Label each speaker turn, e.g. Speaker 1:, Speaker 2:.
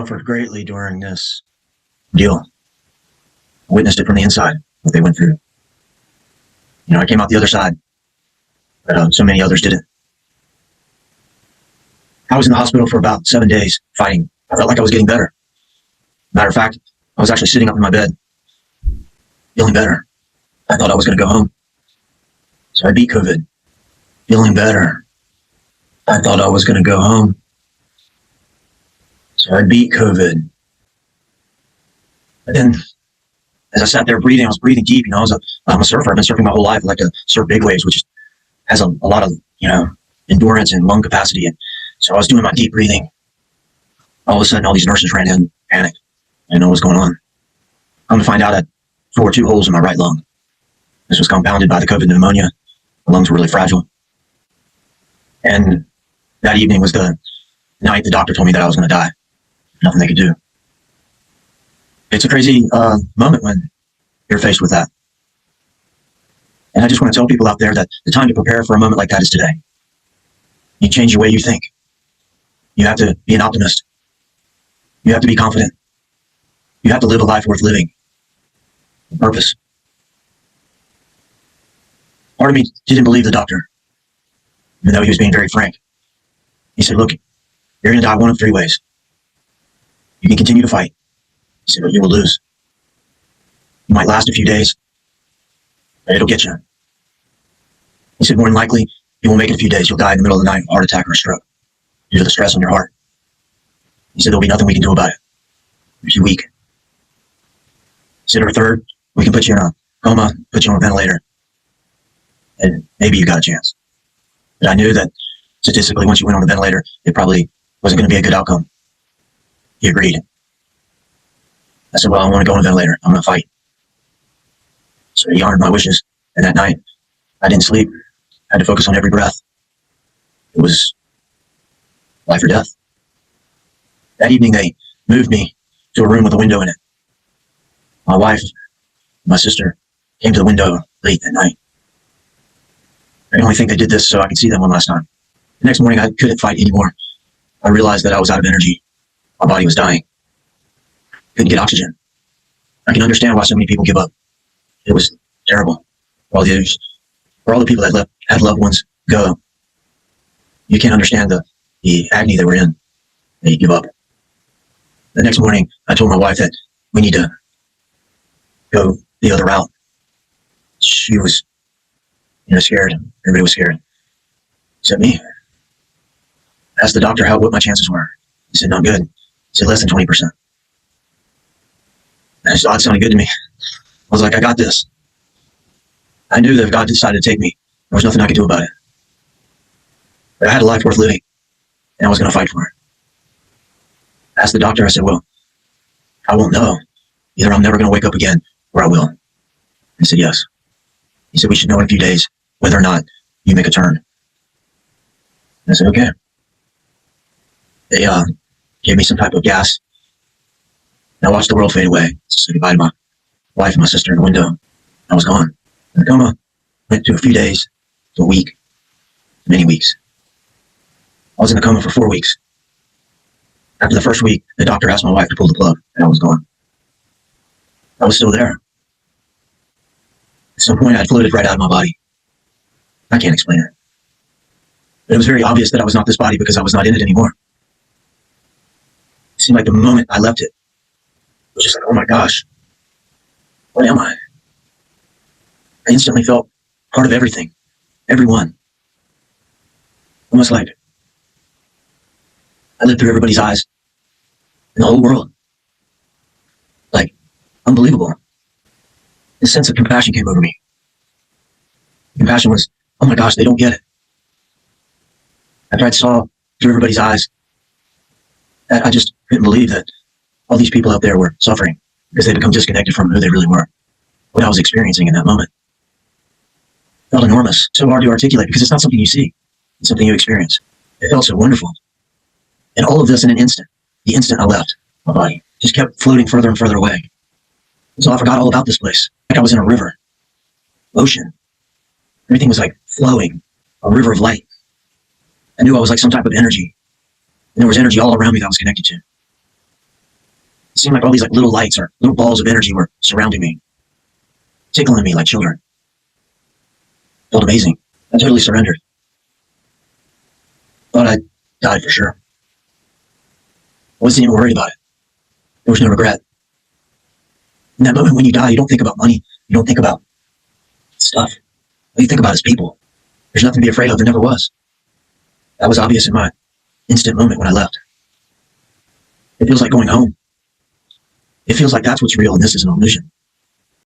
Speaker 1: suffered greatly during this deal. I witnessed it from the inside, what they went through. I came out the other side, but so many others didn't. I was in the hospital for about 7 days fighting. I felt like I was getting better. Matter of fact, I was actually sitting up in my bed, feeling better. I thought I was going to go home. So I beat COVID, feeling better. I thought I was going to go home. So I beat COVID. But then, as I sat there breathing, I was breathing deep. I'm a surfer. I've been surfing my whole life. I like to surf big waves, which has a lot of, endurance and lung capacity. And so I was doing my deep breathing. All of a sudden, all these nurses ran in, panicked. I didn't know what was going on. I'm to find out I tore 2 holes in my right lung. This was compounded by the COVID pneumonia. The lungs were really fragile. And that evening was the night the doctor told me that I was going to die. Nothing they could do. It's a crazy moment when you're faced with that. And I just want to tell people out there that the time to prepare for a moment like that is today. You change the way you think. You have to be an optimist. You have to be confident. You have to live a life worth living. Purpose. Part of me didn't believe the doctor, even though he was being very frank. He said, look, you're going to die one of 3 ways. You can continue to fight. He said, but you will lose. You might last a few days, but it'll get you. He said, more than likely, you won't make it a few days. You'll die in the middle of the night, heart attack or a stroke, due to the stress on your heart. He said, there'll be nothing we can do about it. You're too weak. He said, or third, we can put you in a coma, put you on a ventilator, and maybe you got a chance. But I knew that statistically, once you went on the ventilator, it probably wasn't going to be a good outcome. He agreed. I said, well, I want to go on a ventilator. I'm going to fight. So he honored my wishes. And that night, I didn't sleep. I had to focus on every breath. It was life or death. That evening, they moved me to a room with a window in it. My wife, my sister, came to the window late that night. I only think they did this so I could see them one last time. The next morning, I couldn't fight anymore. I realized that I was out of energy. My body was dying. Couldn't get oxygen. I can understand why so many people give up. It was terrible. For all the people that had loved ones go, you can't understand the agony they were in. They give up. The next morning, I told my wife that we need to go the other route. She was, scared. Everybody was scared. Except me. I asked the doctor what my chances were. He said, not good. He said, less than 20%. And I just thought it sounded good to me. I was like, I got this. I knew that if God decided to take me, there was nothing I could do about it. But I had a life worth living, and I was going to fight for it. I asked the doctor, I said, well, I won't know. Either I'm never going to wake up again, or I will. He said, yes. He said, we should know in a few days whether or not you make a turn. And I said, okay. They gave me some type of gas. And I watched the world fade away. Said goodbye to my wife and my sister in the window. I was gone. And the coma went to a few days, to a week, many weeks. I was in the coma for 4 weeks. After the first week, the doctor asked my wife to pull the plug, and I was gone. I was still there. At some point, I had floated right out of my body. I can't explain it. But it was very obvious that I was not this body because I was not in it anymore. It seemed like the moment I left it, it was just like, oh my gosh, what am I? I instantly felt part of everything, everyone. Almost like I lived through everybody's eyes in the whole world. Like, unbelievable. This sense of compassion came over me. Compassion was, oh my gosh, they don't get it. After I saw through everybody's eyes, I just couldn't believe that all these people out there were suffering because they become disconnected from who they really were, what I was experiencing in that moment. It felt enormous, so hard to articulate because it's not something you see. It's something you experience. It felt so wonderful. And all of this in an instant. The instant I left, my body just kept floating further and further away. So I forgot all about this place. Like I was in a river, ocean. Everything was like flowing, a river of light. I knew I was like some type of energy. And there was energy all around me that I was connected to. It seemed like all these like little lights or little balls of energy were surrounding me, tickling me like children. Felt amazing. I totally surrendered. Thought I died for sure. I wasn't even worried about it. There was no regret. In that moment when you die, you don't think about money. You don't think about stuff. All you think about is people. There's nothing to be afraid of. There never was. That was obvious in my instant moment when I left. It feels like going home. It feels like that's what's real and this is an illusion.